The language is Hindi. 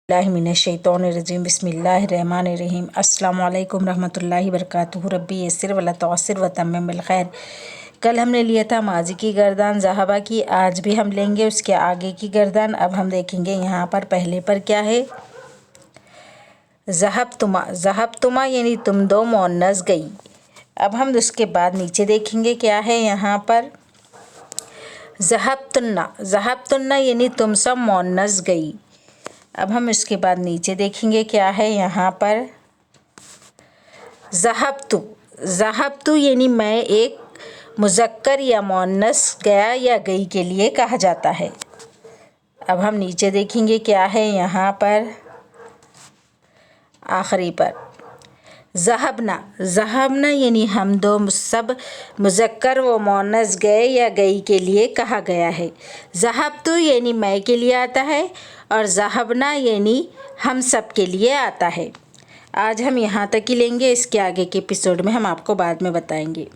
बिस्मिल्लाहिर्रहमानिर्रहीम बिस्मिल्लाहिर्रहमानिर्रहीम अस्सलामु अलैकुम रहमतुल्लाहि वबरकातुहू रब्बी यस्सिर वला तुअस्सिर व तम्मिम बिल खैर। कल हमने लिया था माजी की गर्दान ज़हाबा की, आज भी हम लेंगे उसके आगे की गर्दान। अब हम देखेंगे यहाँ पर पहले पर क्या है। ज़हबतुमा यानी तुम दो मुअन्नस गई। अब हम उसके बाद नीचे देखेंगे क्या है यहाँ पर। ज़हबतुन्ना यानी तुम सब मुअन्नस गई। अब हम इसके बाद नीचे देखेंगे क्या है यहाँ पर। ज़हबतु यानी मैं एक मुज़क्कर या मुअन्नस गया या गई के लिए कहा जाता है। अब हम नीचे देखेंगे क्या है यहाँ पर आखिरी पर। ज़हबना यानी हम दो सब मुज़क्कर व मुअन्नस गए या गई के लिए कहा गया है। ज़हबतु यानी मैं के लिए आता है और ज़हबना यानी हम सब के लिए आता है। आज हम यहाँ तक ही लेंगे, इसके आगे के एपिसोड में हम आपको बाद में बताएंगे।